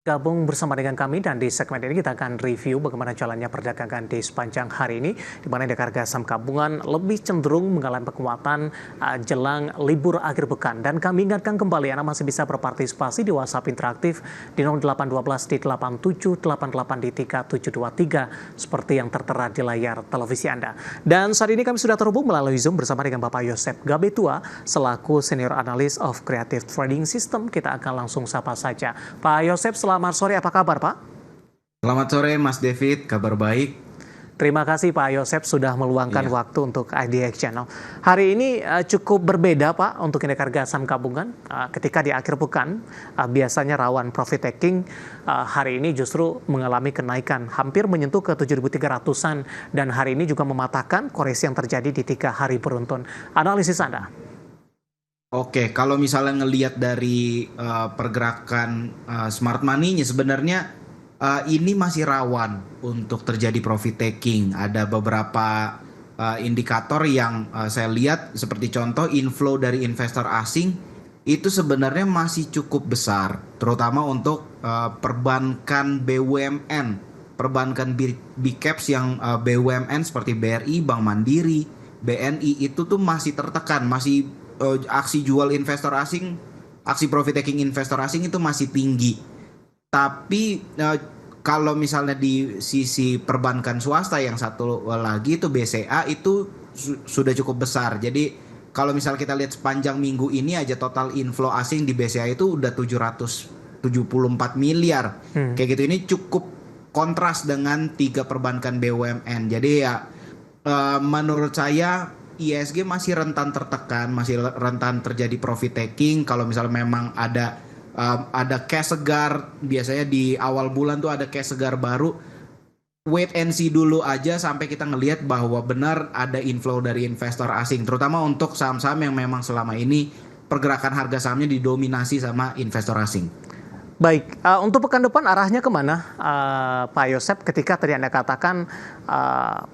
Gabung bersama dengan kami dan di segmen ini kita akan review bagaimana jalannya perdagangan di sepanjang hari ini di mana indeks harga saham gabungan lebih cenderung mengalami penguatan jelang libur akhir pekan dan kami ingatkan kembali Anda masih bisa berpartisipasi di WhatsApp interaktif di 0812 di 8788 di 3723 seperti yang tertera di layar televisi Anda. Dan saat ini kami sudah terhubung melalui Zoom bersama dengan Bapak Yosep Gabetua selaku Senior Analyst of Creative Trading System. Kita akan langsung sapa saja. Pak Yosep, selamat sore, apa kabar Pak? Selamat sore Mas David, kabar baik. Terima kasih Pak Yosep sudah meluangkan Iya. waktu untuk IDX Channel. Hari ini cukup berbeda Pak untuk indeks harga saham gabungan. Ketika di akhir pekan biasanya rawan profit taking, hari ini justru mengalami kenaikan hampir menyentuh ke 7.300-an dan hari ini juga mematahkan koreksi yang terjadi di 3 hari beruntun. Analisis Anda? Oke, kalau misalnya ngelihat dari pergerakan smart money-nya sebenarnya ini masih rawan untuk terjadi profit taking. Ada beberapa indikator yang saya lihat seperti contoh inflow dari investor asing itu sebenarnya masih cukup besar, terutama untuk perbankan BUMN, perbankan big caps yang BUMN seperti BRI, Bank Mandiri, BNI itu tuh masih tertekan, masih aksi jual investor asing, aksi profit taking investor asing itu masih tinggi. Tapi kalau misalnya di sisi perbankan swasta yang satu lagi itu BCA itu sudah cukup besar. Jadi kalau misal kita lihat sepanjang minggu ini aja total inflow asing di BCA itu udah 774 miliar. Kayak gitu, ini cukup kontras dengan 3 perbankan BUMN. Jadi ya menurut saya ISG masih rentan tertekan, masih rentan terjadi profit taking. Kalau misalnya memang ada cash segar, biasanya di awal bulan tuh ada cash segar baru. Wait and see dulu aja sampai kita ngelihat bahwa benar ada inflow dari investor asing, terutama untuk saham-saham yang memang selama ini pergerakan harga sahamnya didominasi sama investor asing. Baik, untuk pekan depan arahnya kemana Pak Yosep ketika tadi Anda katakan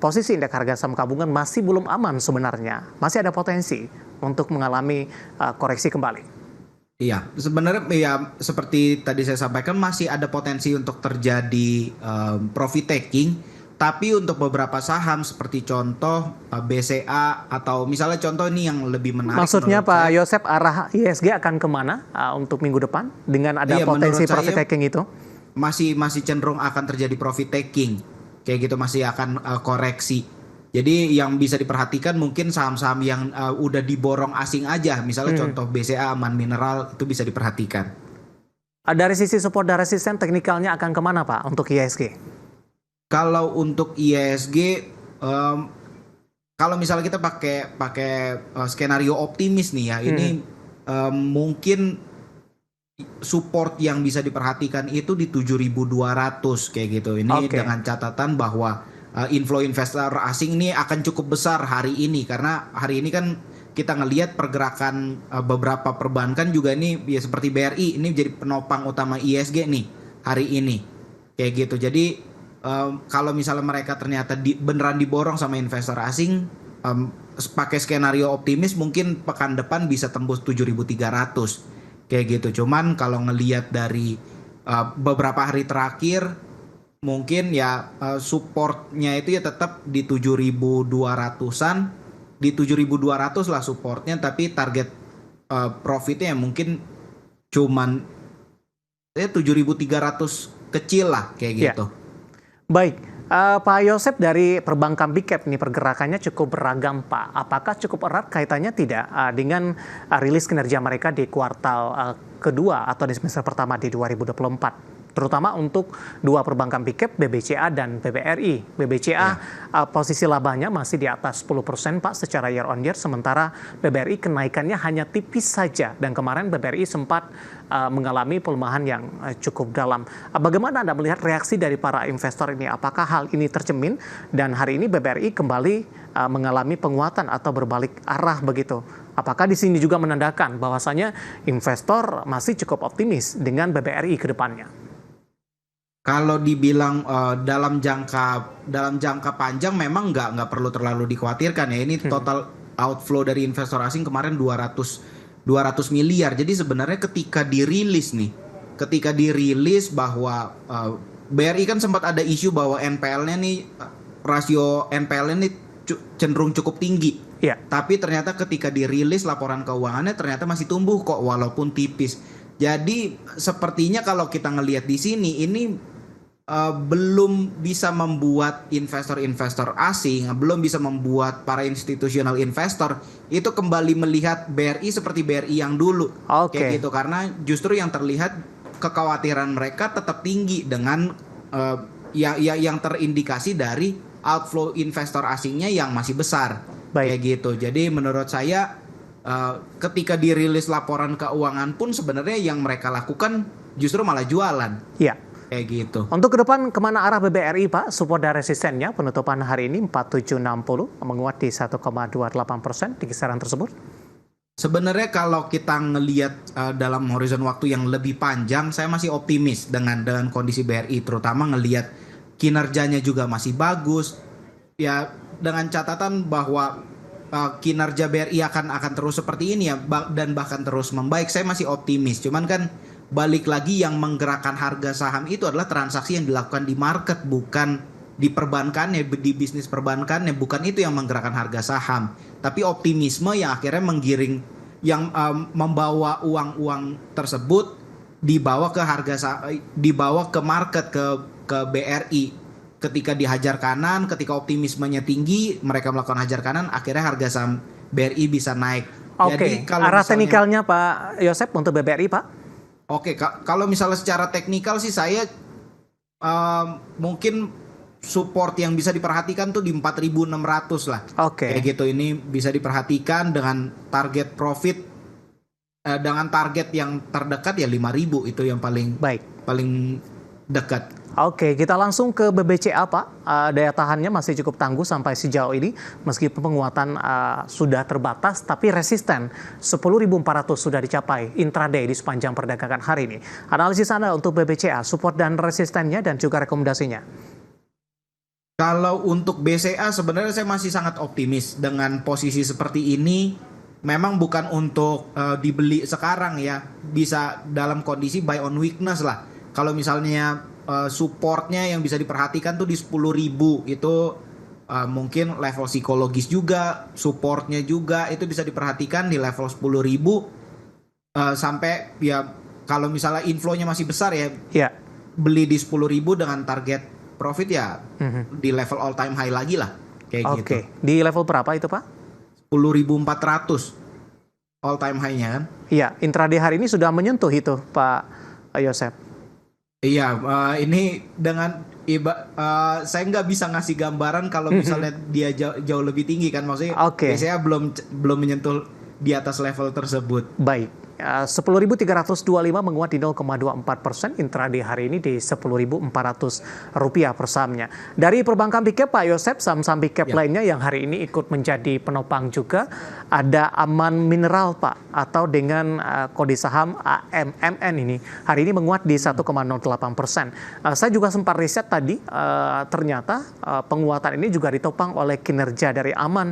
posisi indeks harga saham gabungan masih belum aman sebenarnya, masih ada potensi untuk mengalami koreksi kembali? Iya, sebenarnya ya seperti tadi saya sampaikan masih ada potensi untuk terjadi profit taking, tapi untuk beberapa saham seperti contoh BCA atau misalnya contoh ini yang lebih menarik. Maksudnya menurut Pak saya, Yosep arah ISG akan kemana untuk minggu depan dengan ada iya, potensi menurut profit saya taking itu? masih cenderung akan terjadi profit taking, kayak gitu masih akan koreksi. Jadi yang bisa diperhatikan mungkin saham-saham yang udah diborong asing aja, misalnya contoh BCA, Aman Mineral itu bisa diperhatikan. Dari sisi support dan resisten teknikalnya akan kemana Pak untuk ISG? Kalau untuk ISG, kalau misalnya kita pakai skenario optimis nih ya, ini mungkin support yang bisa diperhatikan itu di 7.200 kayak gitu. Ini Oke. dengan catatan bahwa inflow investor asing ini akan cukup besar hari ini karena hari ini kan kita ngelihat pergerakan beberapa perbankan juga ini ya seperti BRI ini jadi penopang utama ISG nih hari ini kayak gitu. Jadi kalau misalnya mereka ternyata beneran diborong sama investor asing, pakai skenario optimis mungkin pekan depan bisa tembus 7.300 kayak gitu. Cuman kalau ngelihat dari beberapa hari terakhir mungkin ya supportnya itu ya tetap di 7.200-an, di 7.200 lah supportnya, tapi target profitnya ya mungkin cuman 7.300 kecil lah kayak Ya. gitu. Baik, Pak Yosep dari perbankan big cap ini pergerakannya cukup beragam Pak. Apakah cukup erat kaitannya tidak dengan rilis kinerja mereka di kuartal kedua atau di semester pertama di 2024? Terutama untuk 2 perbankan big cap, BBCA dan BBRI. BBCA posisi labanya masih di atas 10% Pak secara year on year, sementara BBRI kenaikannya hanya tipis saja. Dan kemarin BBRI sempat mengalami pelemahan yang cukup dalam. Bagaimana Anda melihat reaksi dari para investor ini? Apakah hal ini tercermin dan hari ini BBRI kembali mengalami penguatan atau berbalik arah begitu? Apakah di sini juga menandakan bahwasanya investor masih cukup optimis dengan BBRI ke depannya? Kalau dibilang dalam jangka panjang memang nggak perlu terlalu dikhawatirkan ya. Ini total outflow dari investor asing kemarin 200 miliar. Jadi sebenarnya ketika dirilis nih ketika dirilis bahwa BRI kan sempat ada isu bahwa NPL-nya nih, rasio NPL-nya nih cenderung cukup tinggi. Iya. Tapi ternyata ketika dirilis laporan keuangannya ternyata masih tumbuh kok walaupun tipis. Jadi sepertinya kalau kita ngelihat di sini ini belum bisa membuat investor-investor asing, belum bisa membuat para institutional investor itu kembali melihat BRI seperti BRI yang dulu. Kayak gitu, karena justru yang terlihat kekhawatiran mereka tetap tinggi dengan yang terindikasi dari outflow investor asingnya yang masih besar. Kayak gitu. Jadi menurut saya ketika dirilis laporan keuangan pun sebenarnya yang mereka lakukan justru malah jualan. Iya. Kayak gitu. Untuk ke depan kemana arah BBRI Pak? Support dan resistennya penutupan hari ini 4760 menguat di 1,28% di kisaran tersebut. Sebenarnya kalau kita ngelihat dalam horizon waktu yang lebih panjang, saya masih optimis dengan kondisi BRI, terutama ngelihat kinerjanya juga masih bagus. Ya dengan catatan bahwa kinerja BRI akan terus seperti ini ya, dan bahkan terus membaik. Saya masih optimis. Cuman kan balik lagi yang menggerakkan harga saham itu adalah transaksi yang dilakukan di market, bukan di perbankannya, di bisnis perbankannya. Bukan itu yang menggerakkan harga saham, tapi optimisme yang akhirnya menggiring, yang membawa uang-uang tersebut dibawa ke dibawa ke market, ke BRI. Ketika dihajar kanan, ketika optimismenya tinggi, mereka melakukan hajar kanan, akhirnya harga saham BRI bisa naik. Jadi kalau arah teknikalnya Pak Yosep untuk BBRI Pak? Kalau misalnya secara teknikal sih saya mungkin support yang bisa diperhatikan tuh di 4.600 lah. Kayak gitu, ini bisa diperhatikan dengan target profit, dengan target yang terdekat ya 5.000, itu yang paling dekat. Kita langsung ke BBCA Pak. Daya tahannya masih cukup tangguh sampai sejauh ini, meskipun penguatan sudah terbatas, tapi resisten 10.400 sudah dicapai intraday di sepanjang perdagangan hari ini. Analisis Anda untuk BBCA, support dan resistennya dan juga rekomendasinya. Kalau untuk BCA sebenarnya saya masih sangat optimis dengan posisi seperti ini. Memang bukan untuk dibeli sekarang ya, bisa dalam kondisi buy on weakness lah. Kalau misalnya supportnya yang bisa diperhatikan tuh di 10.000 itu mungkin level psikologis juga, supportnya juga itu bisa diperhatikan di level 10.000 sampai ya kalau misalnya inflow-nya masih besar ya, beli di 10.000 dengan target profit ya di level all time high lagi lah kayak gitu. Di level berapa itu Pak? 10.400 all time high-nya kan? Iya, intraday hari ini sudah menyentuh itu Pak Yosep. Iya, ini dengan saya nggak bisa ngasih gambaran kalau misalnya dia jauh lebih tinggi kan, maksudnya saya belum menyentuh di atas level tersebut. Baik, 10.325 menguat di 0,24%, intraday hari ini di Rp10.400 per sahamnya. Dari perbankan big cap Pak Yosep, saham-saham big cap lainnya yang hari ini ikut menjadi penopang juga, ada Aman Mineral Pak, atau dengan kode saham AMMN ini, hari ini menguat di 1,08%. Saya juga sempat riset tadi, ternyata penguatan ini juga ditopang oleh kinerja dari Aman.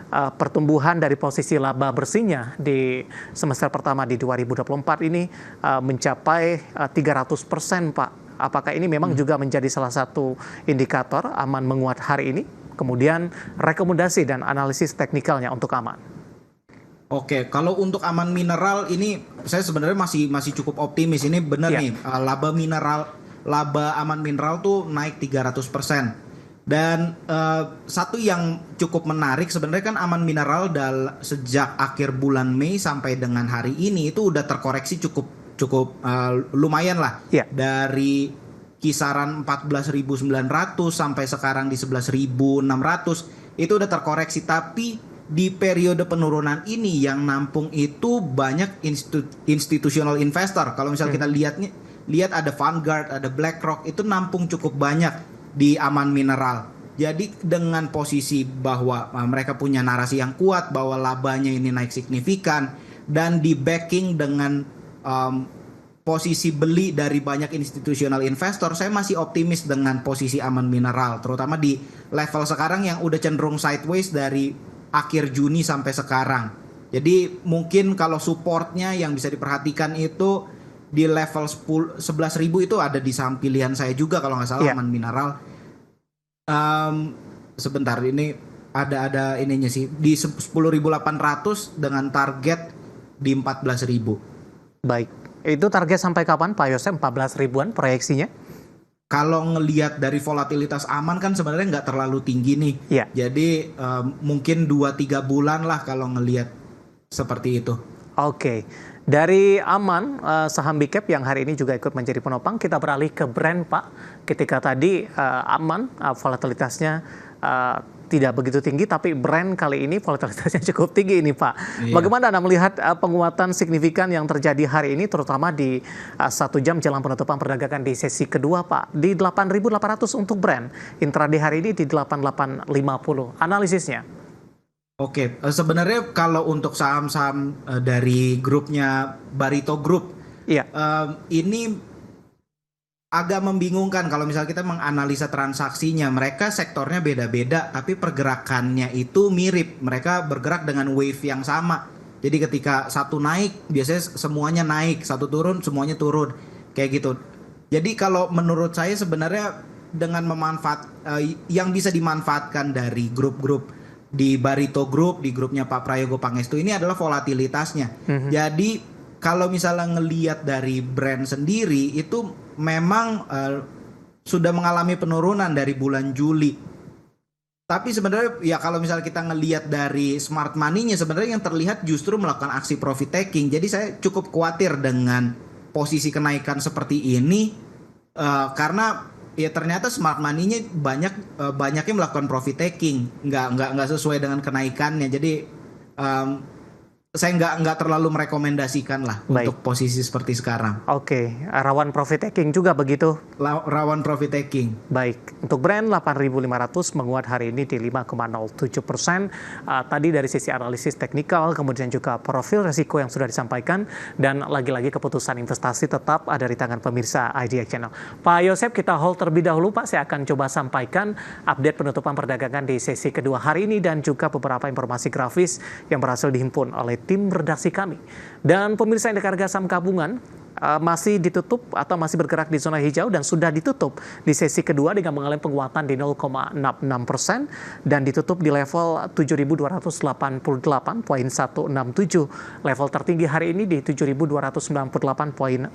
Pertumbuhan dari posisi laba bersihnya di semester pertama di 2024 ini mencapai 300% Pak. Apakah ini memang juga menjadi salah satu indikator Aman menguat hari ini? Kemudian rekomendasi dan analisis teknikalnya untuk Aman. Kalau untuk Aman Mineral ini saya sebenarnya masih cukup optimis. Ini benar nih, laba Aman Mineral tuh naik 300%. Dan satu yang cukup menarik sebenarnya kan Aman Mineral sejak akhir bulan Mei sampai dengan hari ini itu udah terkoreksi cukup lumayan lah. Dari kisaran 14.900 sampai sekarang di 11.600 itu udah terkoreksi, tapi di periode penurunan ini yang nampung itu banyak institutional investor. Kalau misalnya kita lihat ada Vanguard, ada BlackRock, itu nampung cukup banyak di Aman Mineral. Jadi dengan posisi bahwa mereka punya narasi yang kuat bahwa labanya ini naik signifikan dan di backing dengan posisi beli dari banyak institutional investor, saya masih optimis dengan posisi Aman Mineral, terutama di level sekarang yang udah cenderung sideways dari akhir Juni sampai sekarang. Jadi mungkin kalau supportnya yang bisa diperhatikan itu di level 11.000 itu ada di saham pilihan saya juga kalau nggak salah, Iya. Aman Mineral. Sebentar, ini ada ininya sih di 10.800 dengan target di 14.000. Baik. Itu target sampai kapan Pak Yosep? 14 ribuan proyeksinya? Kalau ngelihat dari volatilitas Aman kan sebenarnya nggak terlalu tinggi nih. Iya. Jadi mungkin 2-3 bulan lah kalau ngelihat seperti itu. Oke. Dari Aman, saham Big Cap yang hari ini juga ikut menjadi penopang, kita beralih ke brand Pak. Ketika tadi Aman volatilitasnya tidak begitu tinggi, tapi brand kali ini volatilitasnya cukup tinggi ini Pak. Iya. Bagaimana Anda melihat penguatan signifikan yang terjadi hari ini, terutama di 1 jam jelang penutupan perdagangan di sesi kedua Pak? Di 8.800 untuk brand, intraday hari ini di 8850. Analisisnya? Oke, sebenarnya kalau untuk saham-saham dari grupnya Barito Group, Iya. ini agak membingungkan kalau misalnya kita menganalisa transaksinya. Mereka sektornya beda-beda, tapi pergerakannya itu mirip. Mereka bergerak dengan wave yang sama. Jadi ketika satu naik, biasanya semuanya naik. Satu turun, semuanya turun. Kayak gitu. Jadi kalau menurut saya sebenarnya dengan yang bisa dimanfaatkan dari grup-grup di Barito Group, di grupnya Pak Prayogo Pangestu ini adalah volatilitasnya. Jadi kalau misalnya ngelihat dari brand sendiri itu memang sudah mengalami penurunan dari bulan Juli. Tapi sebenarnya ya kalau misalnya kita ngelihat dari smart money-nya, sebenarnya yang terlihat justru melakukan aksi profit taking. Jadi saya cukup khawatir dengan posisi kenaikan seperti ini karena ya ternyata smart money-nya banyaknya melakukan profit taking, nggak sesuai dengan kenaikannya. Jadi saya nggak terlalu merekomendasikan lah. Baik. Untuk posisi seperti sekarang. Oke, rawan profit taking juga begitu? Rawan profit taking. Baik, untuk brand 8.500 menguat hari ini di 5,07%. Tadi dari sisi analisis teknikal, kemudian juga profil risiko yang sudah disampaikan, dan lagi-lagi keputusan investasi tetap ada di tangan pemirsa IDX Channel. Pak Yosep, kita hold terlebih dahulu Pak. Saya akan coba sampaikan update penutupan perdagangan di sesi kedua hari ini dan juga beberapa informasi grafis yang berhasil dihimpun oleh tim redaksi kami. Dan pemirsa indeks harga saham gabungan masih ditutup atau masih bergerak di zona hijau dan sudah ditutup di sesi kedua dengan mengalami penguatan di 0,66% dan ditutup di level 7.288.167. Level tertinggi hari ini di 7.298.956.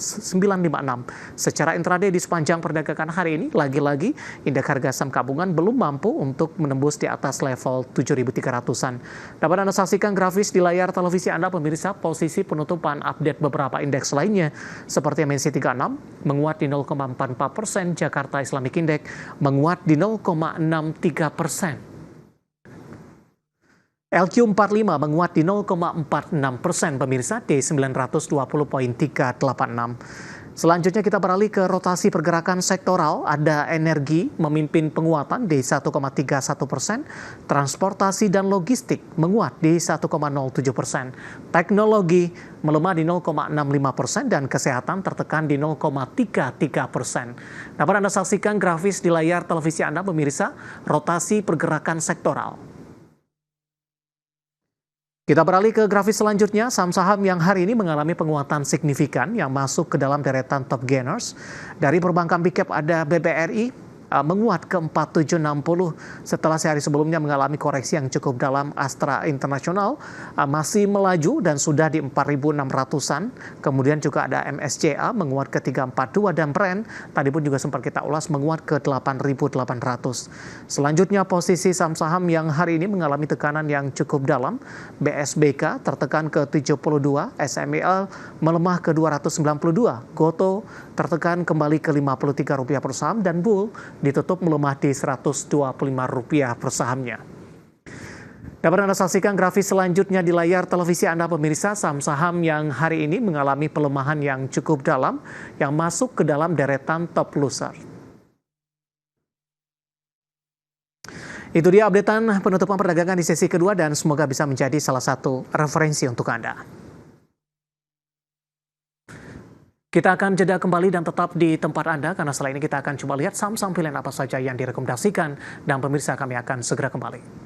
Secara intraday di sepanjang perdagangan hari ini, lagi-lagi indeks harga saham gabungan belum mampu untuk menembus di atas level 7.300-an. Dapat Anda saksikan grafis di layar televisi Anda pemirsa posisi penutupan update beberapa indeks lainnya seperti MNC 36 menguat di 0,44%, Jakarta Islamic Index menguat di 0,63%. LQ45 menguat di 0,46% pemirsa di 920.386. Selanjutnya kita beralih ke rotasi pergerakan sektoral. Ada energi memimpin penguatan di 1,31%, transportasi dan logistik menguat di 1,07%, teknologi melemah di 0,65% dan kesehatan tertekan di 0,33%. Dapat Anda saksikan grafis di layar televisi Anda pemirsa, rotasi pergerakan sektoral. Kita beralih ke grafis selanjutnya, saham-saham yang hari ini mengalami penguatan signifikan yang masuk ke dalam deretan top gainers. Dari perbankan Big Cap ada BBRI menguat ke 4760 setelah sehari sebelumnya mengalami koreksi yang cukup dalam. Astra International masih melaju dan sudah di 4.600-an. Kemudian juga ada MSCA menguat ke 342 dan Brand tadi pun juga sempat kita ulas menguat ke 8.800. Selanjutnya posisi saham-saham yang hari ini mengalami tekanan yang cukup dalam. BSBK tertekan ke 72, SMIL melemah ke 292, Goto tertekan kembali ke Rp53 per saham dan Bull ditutup melemah di Rp125 per sahamnya. Dapat Anda saksikan grafis selanjutnya di layar televisi Anda pemirsa, saham-saham yang hari ini mengalami pelemahan yang cukup dalam yang masuk ke dalam deretan top loser. Itu dia updatean penutupan perdagangan di sesi kedua dan semoga bisa menjadi salah satu referensi untuk Anda. Kita akan jeda kembali dan tetap di tempat Anda karena setelah ini kita akan coba lihat saham-saham pilihan apa saja yang direkomendasikan dan pemirsa kami akan segera kembali.